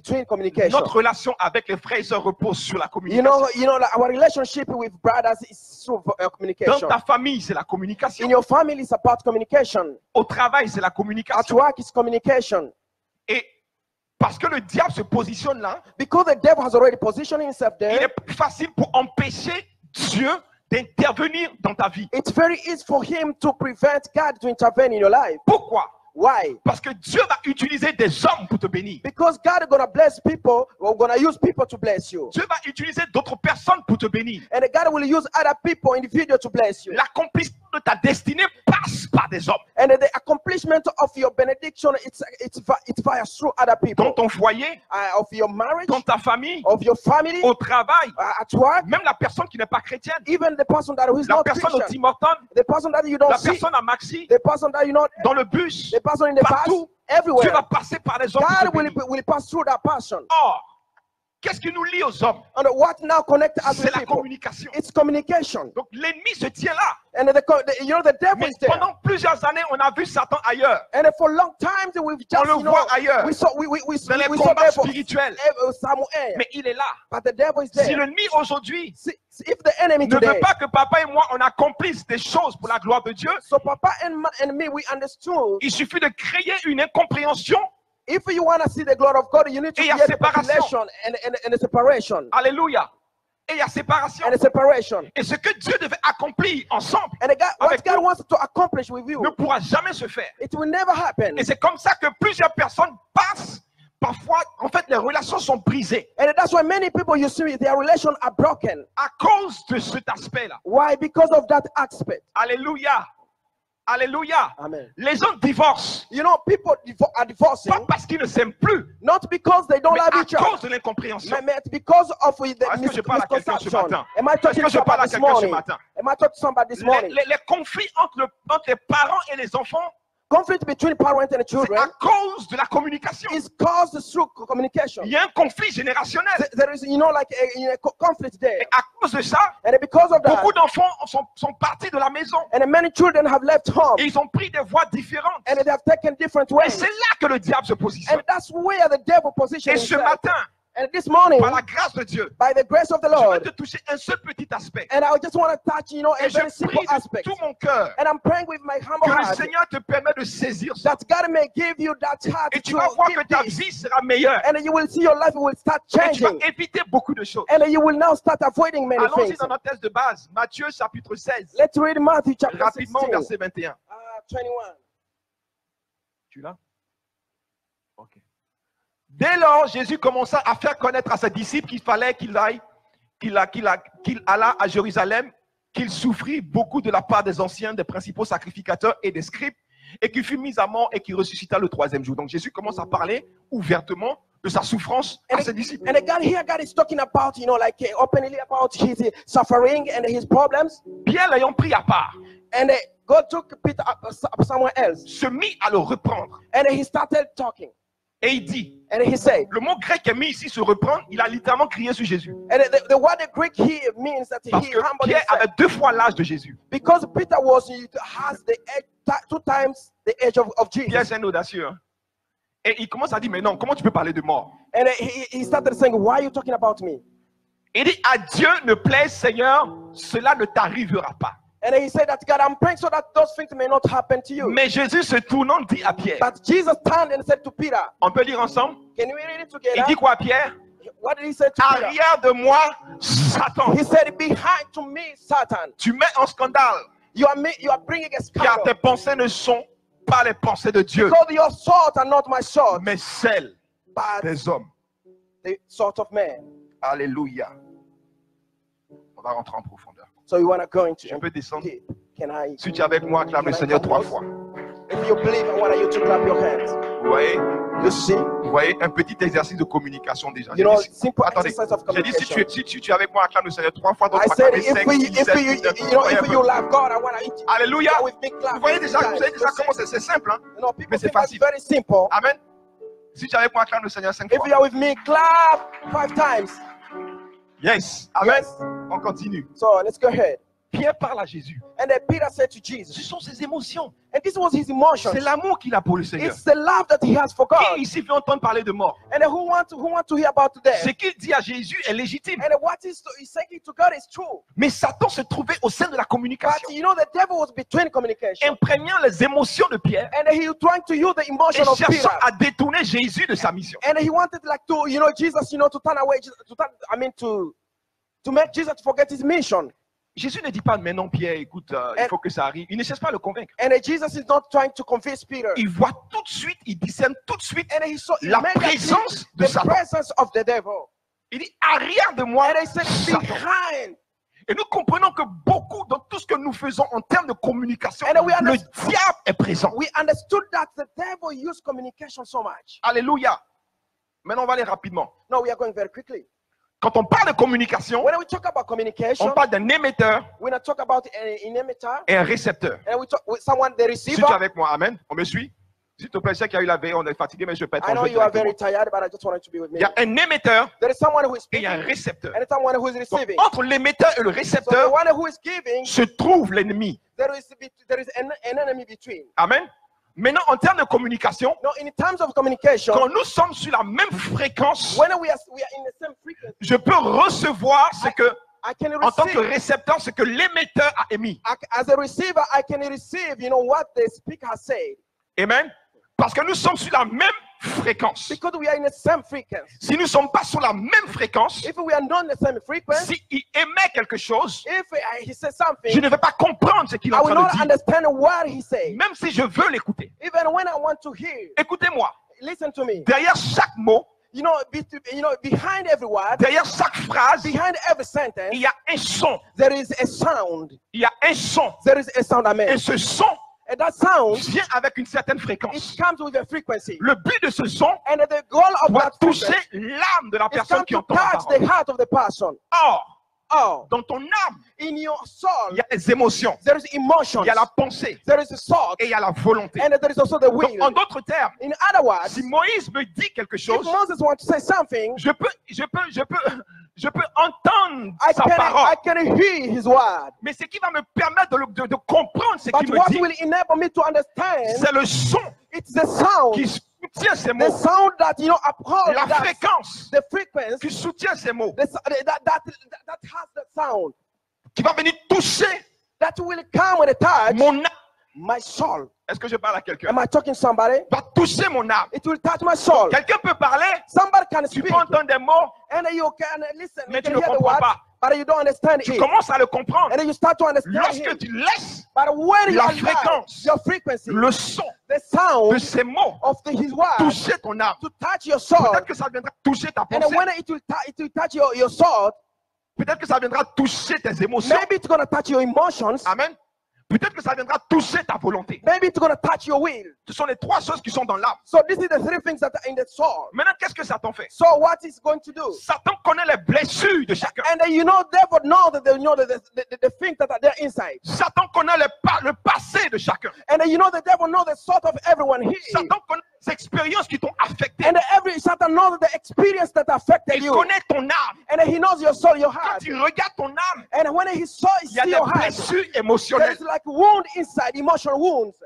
between communication. Notre relation avec les frères et sœurs repose sur la communication. Like our relationship with brothers is through Dans communication. ta famille, c'est la communication. In your family, it's about communication. Au travail, c'est la At communication. work, it's communication. Et parce que le diable se positionne là, Because the devil has already positioned himself il there, est plus facile pour empêcher Dieu d'intervenir dans ta vie. it's very easy for him to prevent God to intervene in your life. Pourquoi? Why? Parce que Dieu va utiliser des hommes pour te bénir. Because God is going to bless people, or going to use people to bless you. Dieu va utiliser d'autres personnes pour te bénir. And God will use other people, individuals, to bless you. L'accomplissement de ta destinée passe par des hommes. And the accomplishment of your benediction, it's via through other people. Dans ton foyer, Of your marriage, dans ta famille, of your family, au travail, at work, même la personne qui n'est pas chrétienne, even the person that is la not personne au Christian, Tim Hortons, the person that you don't la see, personne à Maxi, the person that you know, dans le bus, the person in the past, partout, Dieu everywhere. va passer par les hommes pour te God bénir. will pass through that person. Or, qu'est-ce qui nous lie aux hommes? And what now connects us C'est with la people? communication. It's communication. Donc l'ennemi se tient là. And the devil Mais is there. pendant plusieurs années, on a vu Satan ailleurs. And for long time we've On just, le voit ailleurs. we saw Dans les we saw combats devil, spirituels. Samuel. Mais il est là. But the devil is Si there. l'ennemi aujourd'hui See, if the enemy ne veut today, pas que papa et moi on accomplisse des choses pour la gloire de Dieu, so Papa and me, we understood. il suffit de créer une incompréhension. If you want to see the glory of God, you need to Et il y a create a séparation. population and a separation. Alléluia. Et il y a séparation. And a separation. Et ce que Dieu devait accomplir ensemble And what avec God nous wants to accomplish with you, ne pourra jamais se faire. it will never happen. Et c'est comme ça que plusieurs personnes passent. Parfois, en fait, les relations sont brisées And that's why many people, you see, their relations are broken. à cause de cet aspect-là. Why? Because of that aspect. Alléluia. Alléluia. Amen. Les gens divorcent. You know, people are divorcing, Pas parce qu'ils ne s'aiment plus, not because they don't mais love à each other, cause de l'incompréhension. but because of the Est-ce que je parle à quelqu'un ce misconception. matin? Am I Est-ce talking que to je parle à somebody this quelqu'un ce morning? matin? Am I talking to somebody this morning? Les conflits entre les parents et les enfants, Conflict between parents and c'est children à cause de la communication. is caused through communication. Il y a un conflit générationnel. There is, like a conflict there. Et à cause de ça, And because of that, beaucoup d'enfants sont partis de la maison. and many children have left home, Et ils ont pris des voies différentes. and they have taken different Et ways. c'est là que le diable se positionne. And that's where the devil positions Et ce himself. matin, And this morning, par la grâce de Dieu, by the grace of the je veux Lord, te toucher un seul petit aspect. and I just want to touch, a Et very je simple prie de aspect. tout mon cœur And I'm praying with my humble que le heart Seigneur te permette de saisir ça. that God may give you that heart Et tu to vas voir keep que ta this. vie sera meilleure. And you will see your life will start Et tu vas changing. éviter beaucoup de choses. And you will now start avoiding many Allons-y things. dans notre texte de base, Matthieu chapitre 16, Let's read Matthew chapter rapidement 16, verset 21. 21. Tu l'as? Ok. Dès lors, Jésus commença à faire connaître à ses disciples qu'il fallait qu'il allât à Jérusalem, qu'il souffrit beaucoup de la part des anciens, des principaux sacrificateurs et des scribes, et qu'il fut mis à mort et qu'il ressuscita le troisième jour. Donc Jésus commence à parler ouvertement de sa souffrance à ses disciples. And God is talking about, openly about his suffering and his problems. Pierre l'ayant pris à part, And God took Peter up somewhere else. se mit à le reprendre. And he started talking. Et il dit, And he said, le mot grec est mis ici, se reprendre, il a littéralement crié sur Jésus. and the word the Greek here means that Parce he que humbled Pierre himself. avait 2 fois l'âge de Jésus. Because Peter has the age, 2 times the age of Pierre, Jesus. c'est un audacieux. Hein. Et il commence à dire, mais non, comment tu peux parler de mort? And he started saying, why are you talking about me? Il dit, à Dieu ne plaise, Seigneur, cela ne t'arrivera pas. And he said that, God, I'm praying so that those things may not happen to you. Mais Jésus se tournant dit à Pierre, But Jesus turned and said to Peter, on peut lire ensemble? can we read it Il together? dit quoi à Pierre? What did he say to Peter? Arrière de moi, Satan. He said, behind to me, Satan. Tu mets en scandale, You are bringing a car tes scandal. pensées ne sont pas les pensées de Dieu, Because your thoughts are not my thoughts, mais celles but des hommes. the thought of man. Alléluia. On va rentrer en profondeur. So you want to go into Je peux descendre. deep. Can I? Si tu es avec moi, acclame le Seigneur 3 fois. If you believe, I want you to clap your hands. Vous voyez? You see? Vous voyez, un petit exercice de communication déjà. You know, J'ai dit, simple attendez, exercise of j'ai dit si communication. tu es avec moi, acclame le Seigneur 3 fois, donc I on va said, acclamer 5, 6, 7, 8, 9, if you love God, I want to. Alléluia. With me clap. Vous voyez déjà You comment c'est simple. Hein? people Mais c'est think that's facile. very simple. Amen. Si tu es avec moi, acclame le Seigneur 5 If fois. you are with me, clap 5 times. Yes. Amen. Yes. On continue. So let's go ahead. Pierre parle à Jésus. And then Peter said to Ce Jesus, sont ses émotions. and this was his emotion. C'est l'amour qu'il a pour le Seigneur. It's the love that he has for Qui God. ici veut entendre parler de mort? And then who want to hear about Ce death? qu'il dit à Jésus est légitime. And then what he's saying to God is true. Mais Satan se trouvait au sein de la But communication, you know, the devil was between communication. imprégnant les émotions de Pierre And he was trying to use the et emotion of Peter. cherchant à détourner Jésus de sa mission. And he wanted like to, you know, Jesus, you know, to turn away, to make Jesus forget his mission. Jésus ne dit pas, mais non, Pierre, écoute, il faut que ça arrive. Il ne cherche pas à le convaincre. And Jesus is not trying to convince Peter. Il voit tout de suite, il discerne tout de suite And he saw la immediately présence de the Satan. presence of the devil. Il dit, arrière de moi, And he said, Satan. behind. Et nous comprenons que beaucoup, dans tout ce que nous faisons en termes de communication, And we le understand- diable est présent. We understood that the devil used communication so much. Alléluia. Maintenant, on va aller rapidement. No, we are going very quickly. Quand on parle de communication, When we talk about communication, on parle d'un émetteur when I talk about an emitter, et un récepteur. and we talk with someone, the Si tu es receiver. avec moi, amen, on me suit? S'il te plaît, je sais qu'il y a eu la veille, on est fatigué, mais je peux être I en know jeu you are directement. very tired, but I just wanted to be with Il me. y a un émetteur There is someone who is et il y a un speaking, récepteur. and someone who is Donc, receiving. entre l'émetteur et le So the récepteur one who is giving, se trouve l'ennemi. there is an enemy between. Amen. Maintenant, en termes de communication, No, in terms of communication, quand nous sommes sur la même fréquence, when we are in the same frequency, je peux recevoir ce que, I can en tant que receive. récepteur, ce que l'émetteur a émis. As a receiver, I can receive, you know, what the speaker has said. Amen. Parce que nous sommes sur la même fréquence. Because we are in the same frequency. Si nous ne sommes pas sur la même fréquence, If we are not in the same frequency, s'il émet quelque chose, if he says je something, ne vais pas comprendre ce qu'il est I en will train not de dire, understand what he said. même si je veux l'écouter. Even when I want to hear, Écoutez-moi, listen to me. derrière chaque mot, You know, behind every word, derrière chaque phrase, behind every sentence, il y a un son. there is a sound. Il y a un son. There is a sound, Et amen. ce son And that sound, vient avec une certaine it fréquence. comes with a frequency. Le but de ce son And the goal of doit that toucher frequency l'âme de la is personne come qui to entend la touch the parole. heart of the person. Or, Oh, dans ton âme, in your soul, il y a les émotions, there is emotions, il y a la pensée there is a thought, et il y a la volonté. and there is also the Donc, will. en d'autres termes, In other words, si Moïse me dit quelque if chose, Moses wants to say something, je peux entendre I sa can parole. hear his word. Mais ce qui va me permettre de comprendre ce But qu'il me what dit, will enable me to understand, c'est le son it's the sound, qui soutient ces the mots, sound that, you know, upholds la that, fréquence the frequency, qui soutient ces mots, that has the sound, qui va venir toucher that will come with a touch mon âme. my soul. Est-ce que je parle à quelqu'un? Am I talking to somebody? Va toucher mon âme. It will touch my soul. Quelqu'un peut parler, Somebody can tu speak, peux entendre des mots, and you can listen, mais you tu can ne hear the comprends word, pas. but you don't understand Tu it. commences à le comprendre And then you start to understand lorsque him. tu laisses But when you la allow fréquence, your frequency, le son the de sound ces mots of his word toucher ton âme. to touch your soul, Peut-être que ça viendra toucher ta and pensée. then when it will touch your soul, Peut-être que ça viendra toucher tes émotions. maybe it's going to touch your emotions, Amen. Peut-être que ça viendra toucher ta volonté. maybe it's going to touch your will. Ce sont les trois choses qui sont dans l'âme. So this is the three things that are in the soul. Maintenant, qu'est-ce que Satan fait? So what is going to do? Satan connaît les blessures de chacun. And then you know, therefore, know that they know the things that are there inside. Satan connaît le passé de chacun. And then you know, the devil knows the sort of everyone here. Satan connaît les expériences qui t'ont affecté. And every Satan knows the experience that affected Il you. connaît ton âme. And then he knows your soul, your Quand heart. tu regardes ton âme, And when he saw il y a see des your heart, blessures there émotionnelles. is like wound inside, emotional wounds.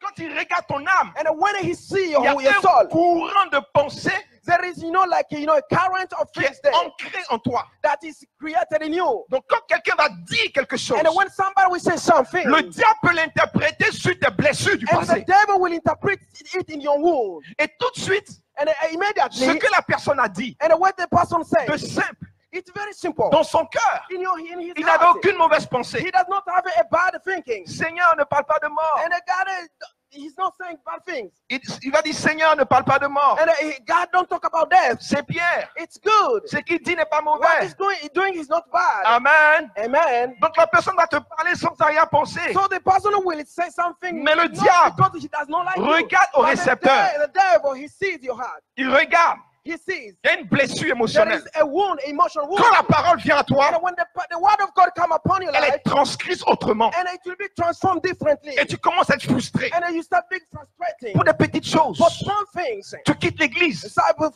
Quand tu regardes ton âme, And then when he see il y a your un soul, courant de pensée there is, you know, like, you know, a current of qui things est there ancré en toi. that is created in you. Donc, quand quelqu'un va dire quelque chose, And then when somebody will say something, le diable peut l'interpréter sur tes blessures du and the passé. devil will interpret it in your wound. Et tout de suite, And then ce immediately, que la personne a dit, and then what the person de says, simple, it's very simple. dans son cœur, In his il n'avait heart, aucune mauvaise pensée. he does not have a bad thinking. Seigneur, ne parle pas de mort. And God, he's not saying bad things. Il va dire, Seigneur, ne parle pas de mort. And God don't talk about death. C'est bien. It's good. Ce qu'il dit n'est pas What mauvais. he's doing is not bad. Amen. Amen. Donc la personne va te parler sans arrière-pensée. So the person will say something Mais le not diable because he does not like you. regarde au But récepteur. the devil, he sees your heart. Il regarde. he sees Il y a une blessure there émotionnelle. is a wound, emotional wound. Quand la parole vient à toi, And when the word of God come upon your elle life, est transcrite autrement. and it will be transformed differently. Et tu commences à être frustré And then you start being frustrating pour des petites choses. for small things. Tu quittes l'église. So, for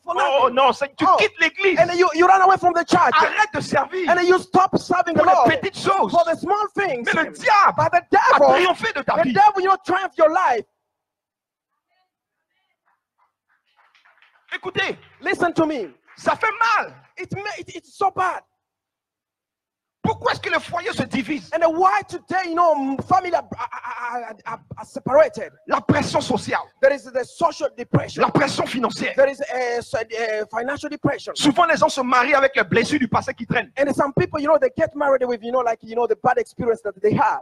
Oh nothing. non, tu Oh. quittes l'église. And then you run away from the church. Arrête de servir And then you stop serving the pour Lord les petites choses. for the small things. Mais le diable But the a devil, triomphé de ta the vie. devil, triumph your life. Écoutez, Listen to me. ça fait mal. It's so bad. Pourquoi est-ce que les foyers se divisent? And then why today, family are separated. La pression sociale, There is the social depression. la pression financière. There is a financial depression. Souvent, les gens se marient avec les blessures du passé qui traînent. And some people, they get married with, the bad experience that they have.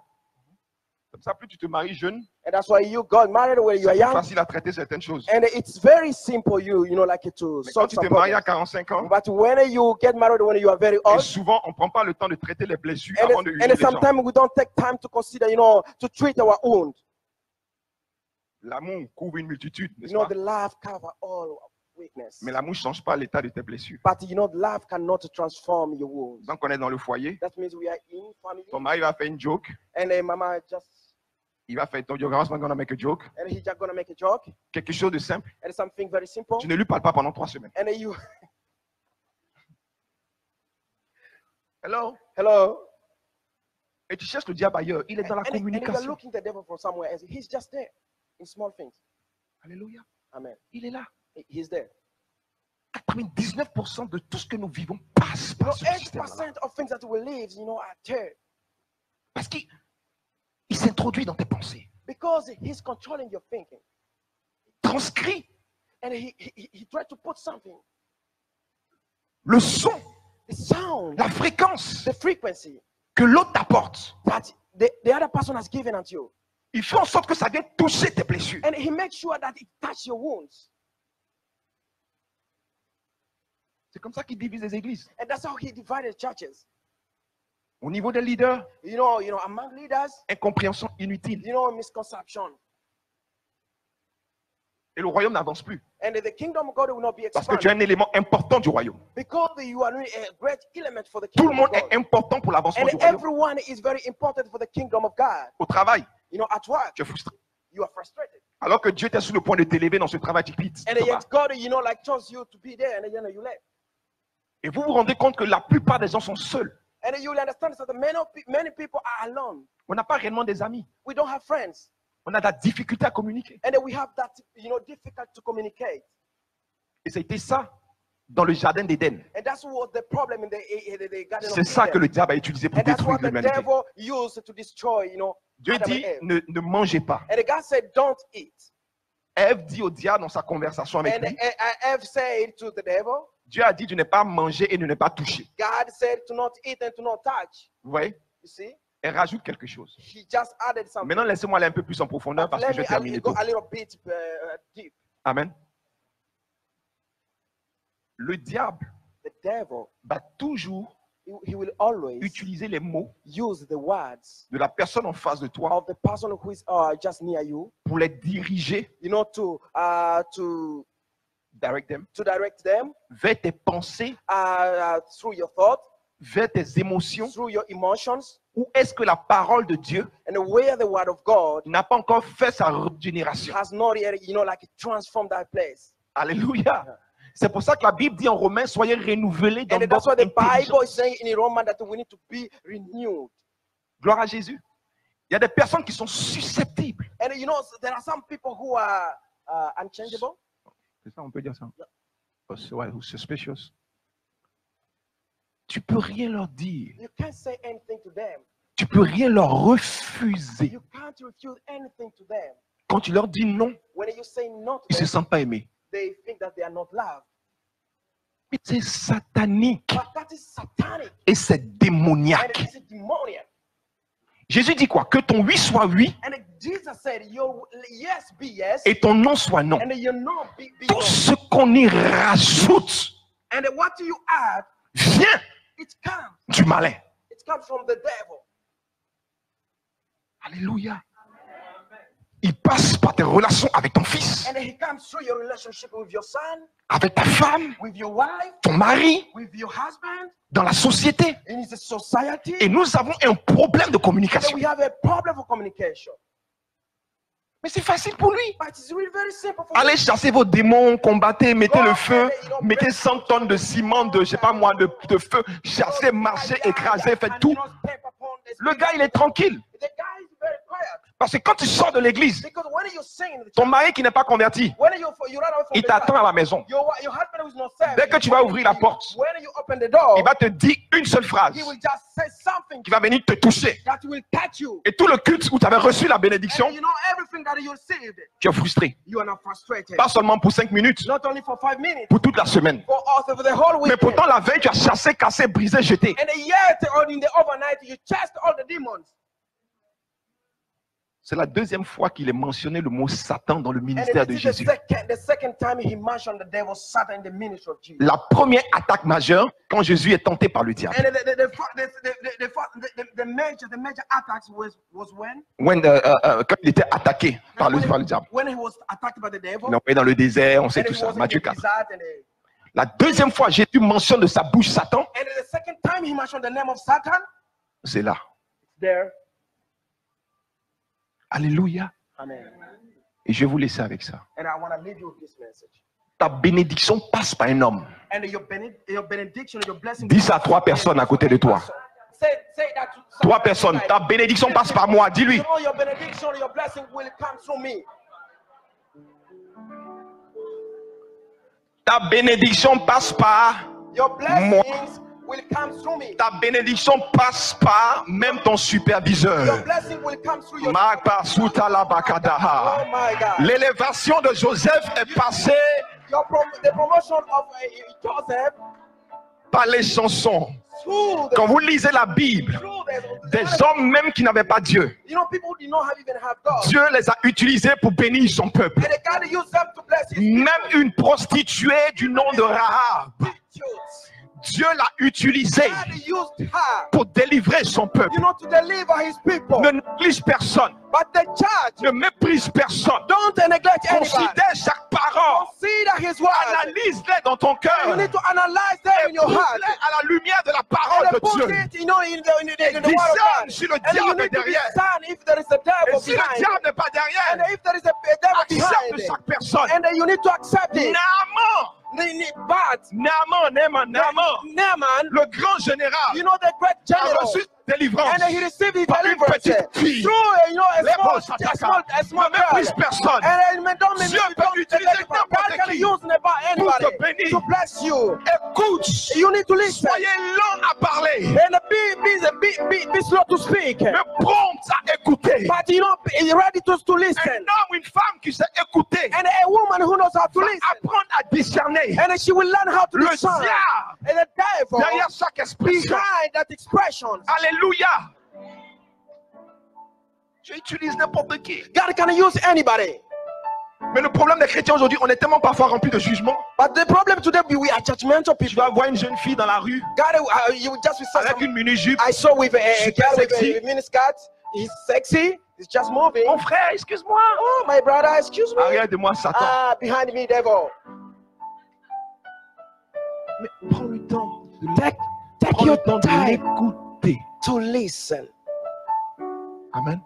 Comme ça, plus tu te maries jeune, And that's why you got married when you c'est are plus young. facile à traiter certaines choses. And it's very simple, to Mais quand solve tu some te maries à problems. 45 ans, But when you get married when you are very et old, souvent, on ne prend pas le temps de traiter les blessures and, avant de unir les gens. sometimes we don't take time to consider, to treat our wound. L'amour couvre une multitude, n'est-ce The pas? love cover all weakness. Mais l'amour ne change pas l'état de tes blessures. But love cannot transform your wounds. Donc, on est dans le foyer. That means we are in family. Ton mari va faire une joke. And then mama Il va faire ton yoga, going to make a joke. and he's just gonna make a joke. Quelque chose de simple. And something very simple. Tu ne lui parles pas pendant 3 semaines. And then you Hello? Et tu cherches le diable ailleurs. Il est dans la and you're communication. looking the devil from somewhere else. He's just there in small things. Alléluia. Amen. Il est là. He's there. 99% de tout ce que nous vivons passe par ce système. 80% of things that we live, are there. Parce qu'il s'introduit dans tes pensées. Because he's controlling your thinking. Transcrit And he tried to put something. le son, The sound, la fréquence the frequency que l'autre t'apporte. that the other person has given unto you. Il fait en sorte que ça vienne toucher tes blessures. And he makes sure that it touches your wounds. C'est comme ça qu'il divise les églises. And that's how he divided churches. Au niveau des leaders, Among leaders, incompréhension inutile. misconception. Et le royaume n'avance plus. And the kingdom of God will not be Parce que tu es expanded. un élément important du royaume. Because you are really a great element for the Tout le kingdom of monde est God. important pour l'avancement And du royaume. everyone is very important for the kingdom of God. Au travail, At work, tu es frustré. you are frustrated. Alors que Dieu était sur le point de t'élever dans ce travail, tu quittes. And yet God, chose you to be there, and then you left. Et vous vous rendez compte que la plupart des gens sont seuls. And then you will understand that many people are alone. On n'a pas réellement des amis. We don't have friends. On a de la difficulté à communiquer. And then we have that, difficult to communicate. Et c'était ça dans le jardin d'Éden. And that's what the problem in the Garden of C'est ça Eden. que le diable a utilisé pour And that's détruire what the l'humanité. devil used to destroy, Dieu Adam dit, and Eve. ne mangez pas. And God said, don't eat. Ève dit au diable dans sa conversation avec And lui, Eve said to the devil, Dieu a dit de ne pas manger et de ne pas toucher. God said to not eat and to not touch. Vous voyez? You see? Elle rajoute quelque chose. He just added something. Maintenant, laissez-moi aller un peu plus en profondeur parce que Let je me vais terminer go tôt. a little bit deep. Amen. Le diable The devil, va toujours he will always utiliser les mots use the words de la personne en face de toi of the person who is just near you, pour les diriger, to direct them, direct them vers tes pensées, through your thought, vers tes émotions. through your emotions, Ou est-ce que la parole de Dieu and where the word of God n'a pas encore fait sa régénération? has not yet, transformed that place. Alléluia. C'est pour ça que la Bible dit en Romains, soyez renouvelés dans And that's votre what the Bible intelligence. is saying in Romans, that we need to be renewed. Gloire à Jésus. Il y a des personnes qui sont susceptibles. And there are some people who are unchangeable. C'est ça, on peut dire ça. Ouais, ou suspicious. Tu peux rien leur dire. You can't say anything to them. Tu peux rien leur refuser. You can't refuse anything to them. Quand tu leur dis non, When you say no to ils ne se them, sentent pas aimés. they think that they are not loved. Mais c'est satanique But that is satanic. et c'est And démoniaque. it is demoniac. Jésus dit quoi? Que ton oui soit oui And Jesus said, your yes be yes, et ton non soit non. and your no be Tout no. ce qu'on y rajoute And what you add, vient it comes. du malin. It comes from the devil. Alléluia. Il passe par tes relations avec ton fils, And then he comes through your relationship with your son, avec ta femme, with your wife, ton mari, with your husband, dans la société. in his society. Et nous avons un problème de And then communication. we have a problem of communication. Mais c'est facile pour lui. But it's really very simple for Allez chasser vos démons, combattez, mettez le feu, mettez 100 tonnes de ciment, de, je sais pas moi, de feu, chassez, marchez, écrasez, faites tout. Le gars, il est tranquille. The guy is very quiet. Parce que quand tu sors de l'église, Because when you sing in the ton church, mari qui n'est pas converti, when you run away from il the t'attend church, à la maison. your husband who is not saved, Dès que tu vas ouvrir la porte, when you open the door, il va te dire une seule phrase he will just say something qui va venir te toucher. that will touch you. Et tout le culte où tu avais reçu la bénédiction, And you know everything that you received, tu es frustré. you are not frustrated. Pas seulement pour 5 minutes, Not only for 5 minutes, pour toute la semaine. for also for the whole Mais week. pourtant, la veille, tu as chassé, cassé, brisé, jeté. And yet, or in the overnight, you chased all the demons. C'est la deuxième fois qu'il est mentionné le mot Satan dans le And ministère de this is Jésus. the second time he mentioned the devil Satan in the ministry of Jesus. La première attaque majeure, quand Jésus est tenté par le diable. And the major attacks was when? Quand il était attaqué par le diable. When he was attacked by the devil. Il est envoyé dans le désert, on sait And tout he ça. was in Matthieu the 4. desert La deuxième fois, Jésus mentionne de sa bouche Satan, and the second time he mentioned the name of Satan. c'est là. There. Alléluia. Amen. Et je vais vous laisser avec ça. And I want to leave you with this message. Ta bénédiction passe par un homme. And your benediction, your blessing. Dis ça à 3 personnes à côté de toi. Say that to 3 personnes. Ta bénédiction passe par moi. Dis-lui. all your benediction, your blessing will come through me. Ta bénédiction passe par Your moi. blessings will come through me. Ta bénédiction passe par même ton Your superviseur. blessing will come through your. Makasuta la Oh bakadaha. my God. L'élévation de Joseph est passée The promotion of Joseph par les chansons. through Quand vous lisez la Bible, des hommes même qui n'avaient pas Dieu, You know, people did not even have God. Dieu les a utilisés pour bénir son peuple. And God used them to bless his Même une prostituée du nom de Rahab, prostitutes. Dieu l'a utilisée God used her, pour délivrer son peuple. you know, to deliver his people. Ne néglige personne, But the church, ne méprise personne. don't neglect anybody. Considère chaque parole, Consider his word. analyse-les dans ton You cœur, need to analyze them in your heart. pose-les à la lumière de la parole And de put Dieu. it, you know, in the word of Discerne God. si le And you diable est need to derrière. discern if there is a Et devil si le behind diable it. n'est pas And derrière, if there is a devil behind accepte it. chaque personne. And then you need to accept it. Naaman, But Naaman, le grand général, you know, the great a general, reçu délivrance and then he received his par une deliverance petite fille. through, you know, a small Ne méprise girl. personne. And then don't Dieu peut utiliser God n'importe can qui use anybody te bénir. to bless you. Écoute, You need to listen. soyez lent à parler, And be slow to speak. mais prompt à écouter. But you know, be ready to Un listen. homme, une femme qui sait écouter, And a woman who knows how to va listen. apprendre à discerner And she will learn how to le discern. diable And the devil derrière chaque expression. behind that expression. Alléluia. Je utilise n'importe qui. God can use anybody. Mais le problème des chrétiens aujourd'hui, on est tellement parfois remplis de jugement. But the problem today, we are judgmental Tu people. vas voir une jeune fille dans la rue God, you just saw avec some, une mini-jupe. I saw with a Super girl with sexy. a miniskirt. He's sexy. He's just moving. Mon frère, excuse-moi. Oh, my brother, excuse me. Arrière de moi, Satan. Ah, behind me, devil. Mais prends le temps de Take prends your le temps de time l'écouter. to listen. Amen.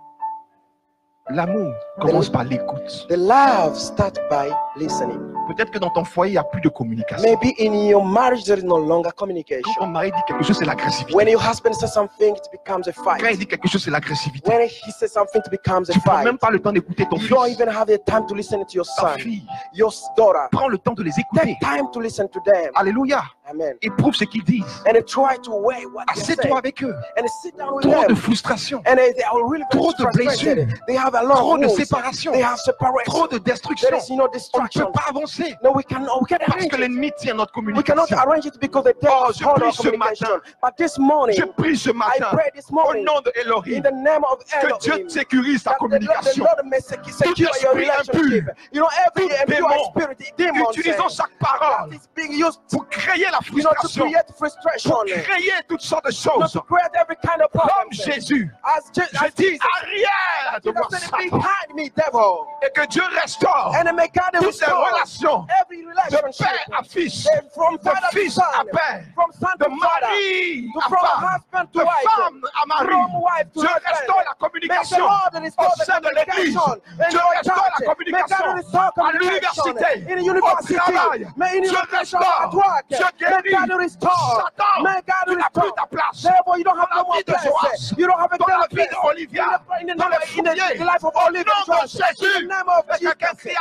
L'amour commence par l'écoute. The love starts by listening. Peut-être que dans ton foyer, il n'y a plus de communication. Maybe in your marriage there is no longer Quand communication. ton mari dit quelque chose, c'est l'agressivité. When your husband says something, it becomes a Quand il fight. dit quelque chose, c'est l'agressivité. When he says something, it becomes a Tu ne prends fight. même pas le temps d'écouter ton You don't fils, even have the time to listen to your ta son, fille. your daughter. Prends le temps de les écouter. Take time to listen to them. Alléluia. Amen. Éprouve ce qu'ils disent. And try to weigh what they say. Assieds-toi avec eux. And sit down with Trop de them. frustration. And they are really very Trop de frustrated. blessures. They have a lot Trop of de wounds. séparation. They have separation. Trop de destruction. There is no On ne distraction. peut pas avancer. No, we cannot Parce que arrange it. l'ennemi tient notre We cannot communication. arrange it because the devil Oh, has je hold prie our ce communication. matin. But this morning, Je prie ce I matin pray this au morning nom de in Elohim the name of que Dieu Elohim. sécurise ta That the communication. Lord may secure your esprit relationship. impur, You know, every tout impure démon, spirit, demon, Utilisons chaque parole that is being used, pour créer la you know, to frustration, create frustration, pour créer toutes sortes de you know, choses. to create every kind of Comme problem. Jésus, As je dis Jesus, arrière de moi, Jesus said, Satan. behind me, devil. Et que Dieu restaure And may God toutes les restore relations every de relationship. père à fils, From de father to fils à son, père, from son de to father, mari à from femme, husband to de wife, femme à mari. from wife to Dieu husband. restaure la May the communication Lord restore au the sein de l'église. communication in Dieu your restaure la church. May communication God restore à communication l'université, in the au university. travail. May in Dieu education at restaure, work. Dieu May guérit. God restore. Satan, May God tu n'as plus restore. ta place. Therefore, you don't have Dans no la more vie de place. Joas, You don't have a dans la great vie place. d'Olivia, dans les In the foyers, life of au Olivia nom de Church. In Jésus. the name of Et Jesus. quelqu'un crie And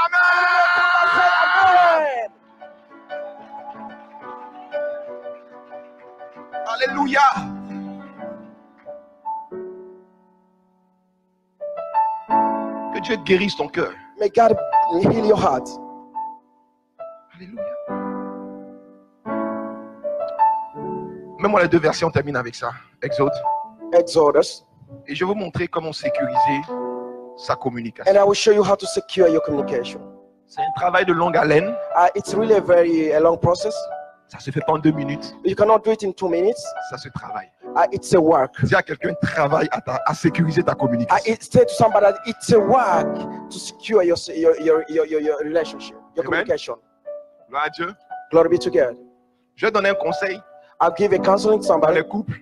say Amen. amen. Alléluia. Que Dieu guérisse ton cœur. May God heal your heart. Alléluia. Mets-moi les deux versets, on termine avec ça. Exode. Exodus. Et je vais vous montrer comment sécuriser sa communication. And I will show you how to secure your communication. C'est un travail de longue haleine. It's really a long process. Ça se fait pas en 2 minutes. You cannot do it in 2 minutes. Ça se travaille. It's a work. Dis à quelqu'un, travaille à sécuriser ta communication. Say to somebody that it's a work to secure your relationship, your Amen. communication. Gloire à Dieu. Glory be to God. Je vais donner un conseil I'll give a counseling to dans somebody, les couples.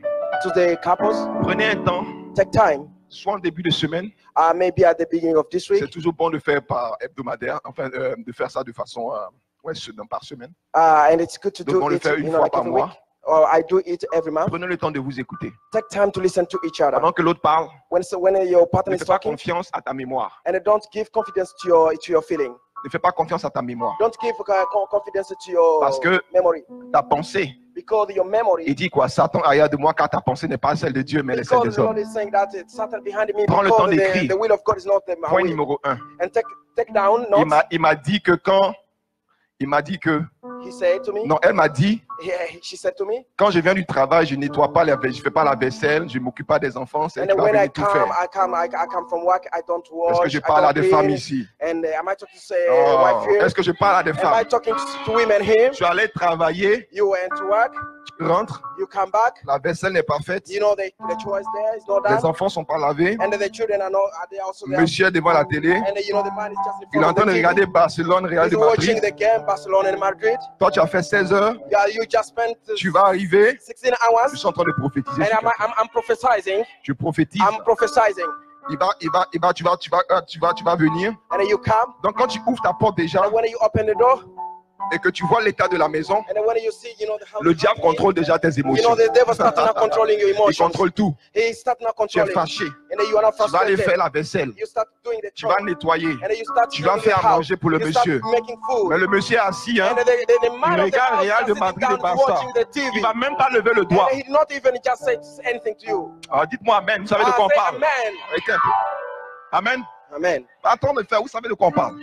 to the couples. Prenez un temps, Take time. soit en début de semaine. Maybe at the beginning of this C'est week. toujours bon de faire par hebdomadaire, enfin de faire ça de façon par semaine. And it's good to Donc do on le it, fait une fois like par every mois. week. Or I do it every month. Prenez le temps de vous écouter. Take time to listen to each other. Pendant que l'autre parle, When your partner ne is fais pas talking, confiance à ta mémoire. and don't give confidence to your feeling. Ne fais pas confiance à ta mémoire. Don't give confidence to your Parce que memory. ta pensée, Because your memory. il dit quoi? Satan arrière de moi car ta pensée n'est pas celle de Dieu mais elle est celle Because des the Lord hommes. is saying that it's Satan behind me. Prends le temps Because d'écrire. the will of God is not my Point will. numéro 1. And take down notes. Il m'a dit que He said to me. non, elle m'a dit, She said to me. quand je viens du travail, je nettoie pas je fais pas la vaisselle, je m'occupe pas des enfants, c'est elle And qui va when I venir tout faire. come from work, I don't wash. Est-ce que je I parle à don't des clean. femmes ici? And am I talking to say Oh, wife here? est-ce que je parle à des Am I femmes? talking to women here? Je suis allé travailler, You went to work. tu rentres, You come back. la vaisselle n'est pas faite, You know the chore is there. It's not les done. enfants sont pas lavés, And the children are they also there. monsieur est devant la télé, And the man is just in il est en front train of de the regarder TV. Barcelone, Real He's de watching Madrid. the game, Barcelona and Madrid. Toi, tu as fait 16 heures, Yeah, you just spent tu vas arriver, 16 je hours. suis en train de prophétiser. And sur quelqu'un. I'm prophesying. Je prophétise. I'm prophesying. Tu vas venir. And then you come. Donc quand tu ouvres ta porte déjà And when you open the door, et que tu vois l'état de la maison, and then when you see, the house. le diable contrôle déjà tes You émotions. the devil starting now controlling your Il emotions. contrôle tout. He start now Tu es controlling. fâché. And then you are not Tu vas aller frustrated. faire la vaisselle. You start doing the Tu chore. vas nettoyer. And then you start Tu vas cleaning the faire à house. manger pour le You start monsieur. making food. Mais le monsieur est assis, hein. And the man Il of the regarde house Real de just sitting Madrid et down Barça. watching the TV. Il va même pas lever le doigt. And he not even just say anything to you. Alors dites-moi amen. Vous savez de quoi on Say parle? amen. Arrêtez un peu. Amen. Amen. Attends de faire, vous savez de quoi on parle.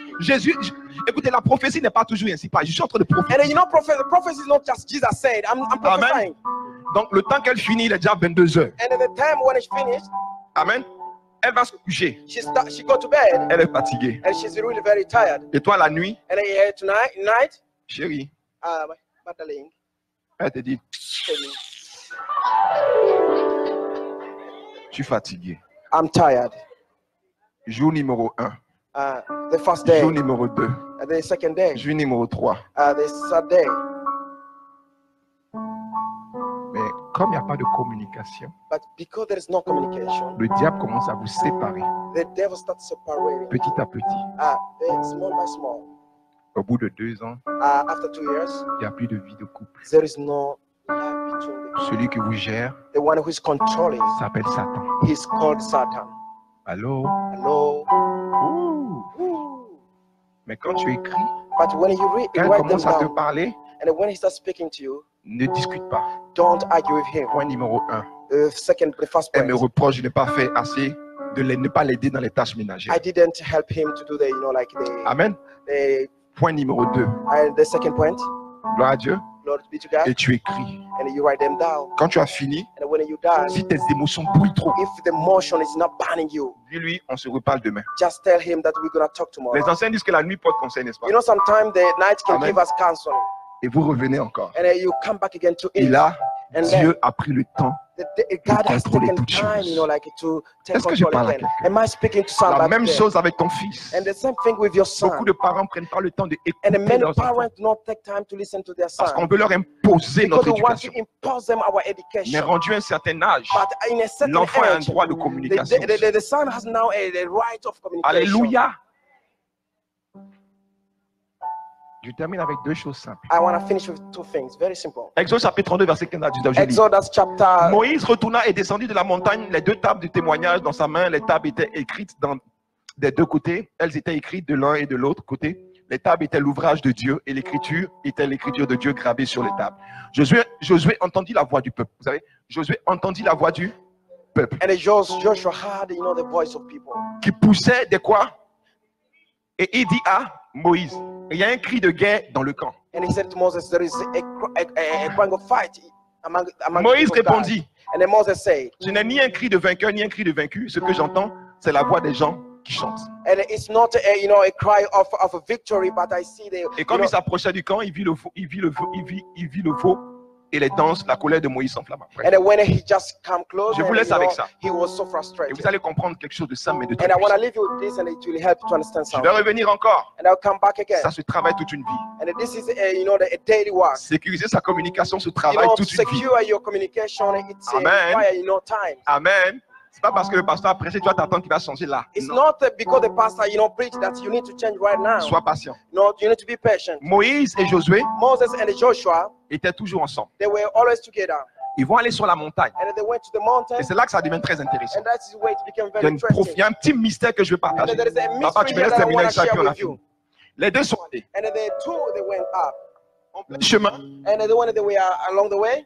Écoutez, la prophétie n'est pas toujours ainsi. Je suis en train de prophétiser. And then the prophecy is not just Jesus said. I'm prophesying. Donc le temps qu'elle finit, il est déjà 22 heures. And at the time when it's finished, Amen. Elle va se coucher. she go to bed. Elle est fatiguée. And she's really very tired. Et toi, la nuit, And then tonight, chérie, my darling, elle te dit, tell me, je suis fatigué. I'm tired. Jour numéro 1. The first day, Jour numéro 2. the second day, Jour numéro 3. the third day. Mais comme il n'y a pas de communication, But because there is no communication, le diable commence à vous séparer the devil starts separating. petit à petit. Small by small. Au bout de 2 ans, After 2 years, il n'y a plus de vie de couple. there is no love between them. Celui qui vous gère The one who is controlling, s'appelle Satan. he's called Satan. Allô? Hello. Ouh. Ooh. Mais quand tu écris, But when you quand write elle them commence à te down, parler, and when he starts speaking to you, ne discute pas. don't argue with him. Point numéro 1. The first Elle me point, reproche de ne pas faire assez, de ne pas l'aider dans les tâches ménagères. I didn't help him to do the, Amen. Point numéro 2. The second point, Gloire à Dieu. Lord be to God, Et tu écris. and you write them down. Quand tu as fini, And when you done, si tes émotions brûlent trop, if the motion is not burning you, dis-lui, on se reparle demain. just tell him that we're gonna talk tomorrow. Les anciens disent que la nuit porte conseil, n'est-ce pas? You know, sometimes the night can Amen. give us counseling, Et vous revenez encore. and then you come back again to Et it. là, And Dieu a pris le temps. God has contrôler taken toutes time, choses. you know, like to take Est-ce que je control parle à again. quelqu'un? Am I speaking to La somebody? même there? chose avec ton fils. And the same thing with your son. Beaucoup de parents ne prennent pas le temps And d'écouter many leurs enfants parents do not take time to listen to their parce son qu'on veut leur imposer because notre we want to éducation. impose them our Mais education. rendu à un certain âge, But in a certain l'enfant a un age, droit de communication. the son has now a right of communication. Alléluia. Je termine avec deux choses simples. I want to finish with two things, very simple. Exode chapitre 32, verset 15 à 19. Je lis. Exodus chapter. Moïse retourna et descendit de la montagne, les deux tables du témoignage dans sa main. Les tables étaient écrites des deux côtés. Elles étaient écrites de l'un et de l'autre côté. Les tables étaient l'ouvrage de Dieu et l'écriture était l'écriture de Dieu gravée sur les tables. Josué entendit la voix du peuple. Vous savez, Josué entendit la voix du peuple And Joshua heard, you know, the voice of people. qui poussait des quoi? Et il dit à Moïse, il y a un cri de guerre dans le camp. And he said to Moses, there is a crying of fight among Moïse the people of God. répondit, And then Moses said, je n'ai ni un cri de vainqueur ni un cri de vaincu. Ce que j'entends, c'est la voix des gens qui chantent. and it's not a cry of a victory, but I see Et comme il s'approchait du camp, il vit le veau et les danses, la colère de Moïse s'enflamma. and then when he just come close, Je vous and, laisse avec ça. he was so Et frustrated. vous allez comprendre quelque chose de simple mais de très And I want to puissant. leave you with this, and it will help you to understand Je vais something. revenir encore. And I'll come back again. Ça se travaille toute une vie. And this is a daily work. Sécuriser sa communication se You travaille know, toute une vie. secure your communication. It's Amen. require time. Amen. C'est pas parce que le pasteur a prêché, tu vas t'attendre qu'il va changer là. It's Non. not because the pastor preach that you need to change right now. Sois patient. No, you need to be patient. Moïse et Josué Moses and Joshua, étaient toujours ensemble. they were always together. Ils vont aller sur la montagne. And they went to the mountain, Et c'est là que ça devient très intéressant. and that is where it became Il y a, very interesting. il y a un petit mystère que je veux And partager. there is a Papa, mystery tu me here laisses that I terminer want avec to ça, puis share on a with you. fini. Les deux sont allés. And the two, they went up. En plein chemin, And the one they were along the way,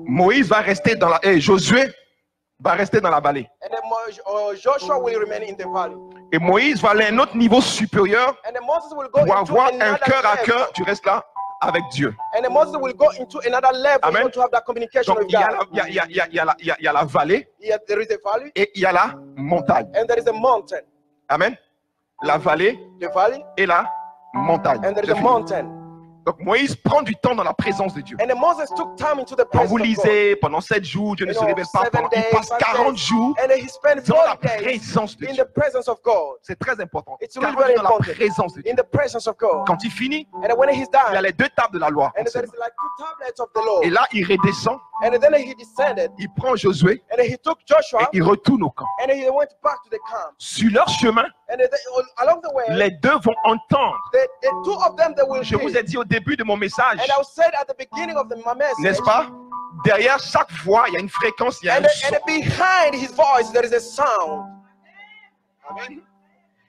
Moïse va rester dans la... Et Josué va rester dans la vallée. and then Joshua will remain in the valley. Et Moïse va aller à un autre niveau supérieur And then Moses will go pour into avoir un another cœur à level. cœur. Tu restes là avec Dieu. And then Moses will go into another level, Amen. you know, to have that communication Donc with il y a God. il y a la vallée There is a valley, et il y a la montagne. and there is a mountain. Amen. La vallée The valley, et la montagne. and there is C'est a fini. mountain. Donc Moïse prend du temps dans la présence de Dieu. And then Moses took time into the Quand presence vous of God. lisez pendant 7 jours, Dieu ne You se know, révèle pas. 7 Il days, passe 5 40 days. jours And then he spent dans la 40 days présence de in Dieu. the presence of God. C'est très important. It's really 40 very jours dans la important. présence de Dieu. In the presence of God. Quand il finit, And then when he's il y a done, les deux tables de la loi. and there is like 2 tablets of the law. Et là, il redescend, And then he descended, il prend Josué and then he took et Joshua, il retourne au camp. and then he went back to the camp. Sur leur chemin, And then along the way, les deux vont entendre. the two of them, they will Je vous ai hear. dit au début de mon message, And I said at the beginning of my message, n'est-ce pas? Derrière chaque voix, il y a une fréquence, il y a and un then son. behind his voice, there is a sound. Amen.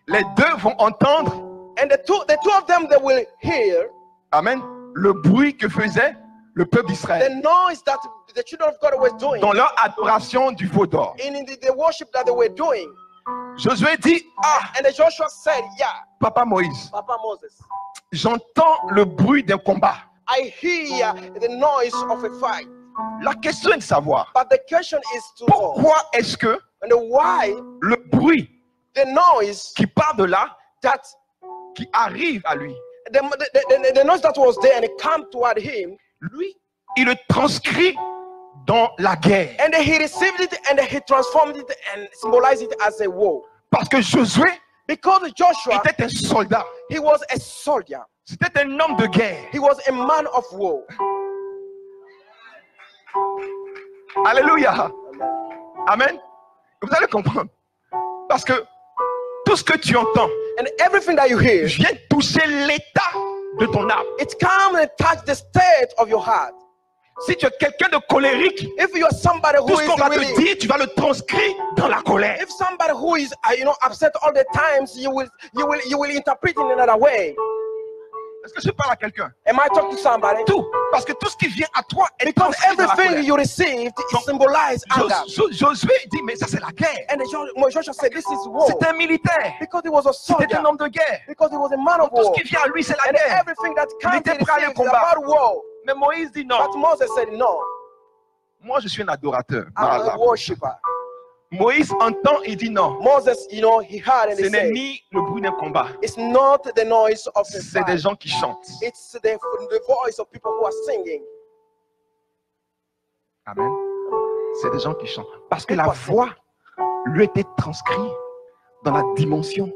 Les deux vont entendre, And the two of them, they will hear amen, le bruit que faisait le peuple the d'Israël noise that the children of God were doing dans leur adoration du veau d'or. in the worship that they were doing. Josué dit, And then Joshua said, yeah, Papa Moïse, Papa Moses, j'entends le bruit d'un combat. I hear the noise of a fight. La question est de savoir, But the question is to know, pourquoi est-ce que and why le bruit the noise qui part de là, that qui arrive à lui, the noise that was there and it came toward him, lui, il le transcrit dans la guerre. and then he received it and he transformed it and symbolized it as a war. Parce que Josué Because Joshua, était un soldat. he was a soldier. C'était un homme de guerre. He was a man of war. Alléluia. Amen. Vous allez comprendre. Parce que tout ce que tu entends And everything that you hear, vient toucher l'état de ton âme. it comes and touch the state of your heart. Si tu es quelqu'un de colérique, If you are somebody who tout ce qu'on is va te really, dire, tu vas le transcrire dans la colère. if somebody who is upset all the times, you will interpret it in another way. Est-ce que je parle à quelqu'un? Am I talking to somebody? Tout. Parce que tout ce qui vient à toi est Because transcrit dans la everything colère. you received is Donc, symbolized anger. Josué dit, mais ça c'est la guerre. And Joshua said, this is war. C'était un militaire. Because he was a C'était soldier. un homme de guerre. Because he was a man of Tout ce war. qui vient à lui, c'est la And guerre. everything that comes était he prêt à aller receives is combattre. about war. Mais Moïse dit non. But Moses said, no, Moi, je suis un adorateur. I'm Voilà. a worshiper. Moïse entend et dit non. Moses, he heard and Ce he n'est said, ni le bruit d'un combat. it's not the noise of a C'est des fight. gens qui chantent. It's the voice of people who are singing. Amen. C'est des gens qui chantent. Parce que la voix lui était transcrite dans la dimension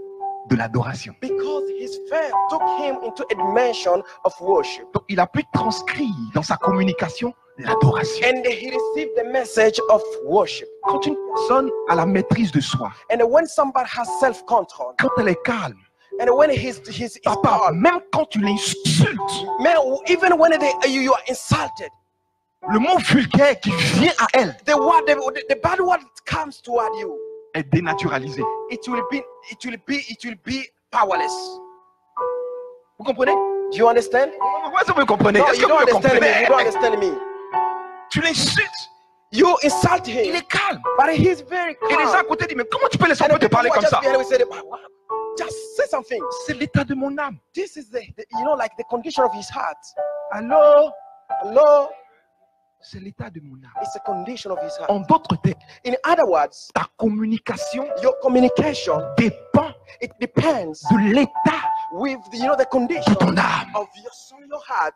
de l'adoration. Because his faith took him into a dimension of worship. Donc il a pu transcrire dans sa communication l'adoration. And he received the message of worship. Quand une personne a la maîtrise de soi, And when somebody has self-control, quand elle est calme, and when he's papa, calm, même quand tu l'insultes, man, even when you are insulted, le mot vulgaire qui vient à elle the bad word comes toward you, est dénaturalisé. it will be powerless. Vous comprenez? Do you understand? Pourquoi est-ce que vous comprenez? No, Est-ce you que vous don't le understand me. You don't comprenez? understand me. Tu l'insultes, You insult il him, est calme. but he's very Et les gens à calm. côté disent, mais comment tu peux laisser And un the peu te people parler who are comme just ça? behind will say, "Wow, just say something." C'est l'état de mon âme. This is like the condition of his heart. Alors, Hello, c'est l'état de mon âme. it's the condition of his heart. En d'autres termes, In other words, ta communication your communication, dépend it depends de l'état with the condition de ton âme. of your heart.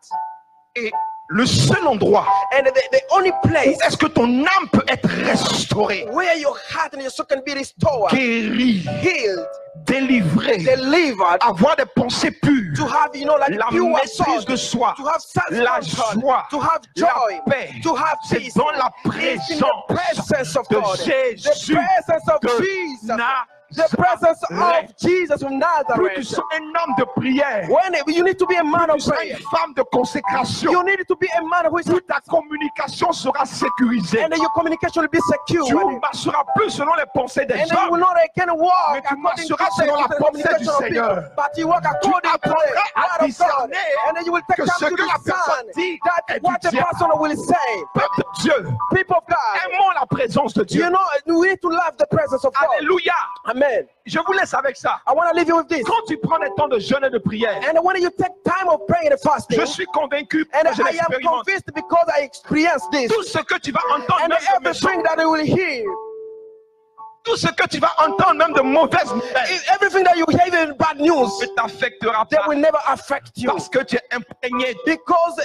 Et le seul endroit And the only où place est-ce que ton âme peut être restaurée, where your heart and your soul can be restored, guérie, healed, délivrée, delivered, avoir des pensées pures, to have like la pure maîtrise soul, de soi, to have la self-control, joie, to have la joy, paix, to have c'est peace. dans la It's in the presence of de God, Jésus the presence of de Jesus, the presence Nazareth. of Jesus of Plus tu Nazareth. sois un homme de prière, When you need to be a man plus of tu sois prayer, une femme de consécration, you need to be a man who is, plus ta communication sera sécurisée. and your communication will be secure. Tu ne marcheras plus selon les pensées des And then you will hommes, not again walk mais tu according to marcheras selon la the pensée du communication of people, Seigneur. but you walk according to the apprendras à word of God. discerner And then you will take que time ce to que la personne discern dit that est what du the diable. person will say. Peuple de Dieu, People of God, aimons la présence de Dieu. you know, we need to love the presence of God. Alléluia. Amen. Je vous laisse avec ça. I want to leave you with this. Quand tu prends des temps de jeûne et de prière, And when you take time of praying and fasting, je suis convaincu and que je I am l'expérimente. convinced because I experienced this, Tout ce que tu vas entendre, and même de méchants, everything that you will hear, tout ce que tu vas entendre, même de mauvaises nouvelles, everything that you hear, even bad news, ne t'affectera they pas will never affect you. parce que tu es imprégné, Because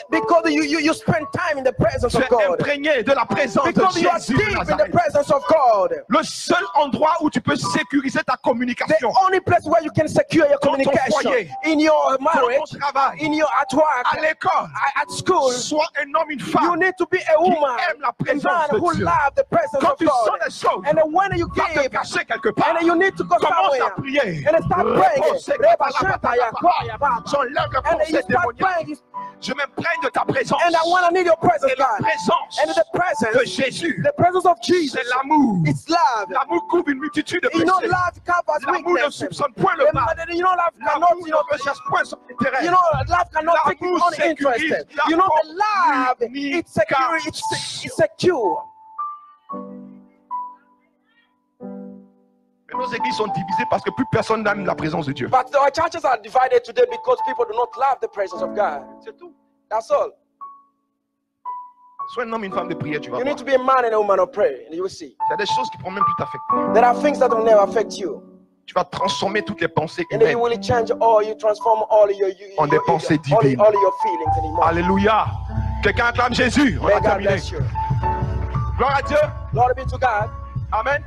you spend time in the presence tu of es God. imprégné de la présence de Because you are Jésus de deep in the Nazareth. presence of God. Le seul endroit où tu peux sécuriser ta The communication, only place where you can secure your Dans ton communication, foyer, in your dans marriage, ton travail, at work, à l'école, at school, sois un homme, une you femme need to be a woman, aime la a présence man de who Dieu. loves the presence Quand of tu God. sens des choses, And then when you va te give, cacher quelque part. and then you need to go Commence somewhere, à prier. and then start praying. J'enlève le And then you conseil start démoniaque. praying, Je m'imprègne de ta présence. and I want to need your presence, Et la God. présence And the de presence, Jésus, the presence of Jesus, c'est l'amour. it's love. L'amour couvre une multitude de You know, péchés. love covers L'amour ne weakness. soupçonne point le mal. You know, love cannot, L'amour ne recherche point son intérêt. you know, love cannot take its L'amour own interest. sécurise la You know, the love, it's secure, communication. it's secure. Mais nos églises sont divisées parce que plus personne n'aime la présence de Dieu. But our churches are divided today because people do not love the presence of God. C'est tout. That's all. Sois un homme, une femme de prière, tu vas You voir. need to be a man and a woman of prayer, and you will see. Il y a des choses qui ne pourront même plus t'affecter. There are things that will never affect you. Tu vas transformer toutes les pensées And then humaines. you will change all, you transform all your, En des pensées divines. all your feelings and emotions. Alléluia. Quelqu'un acclame Jésus. On May a God terminé. bless you. Gloire à Dieu. Glory be to God. Amen.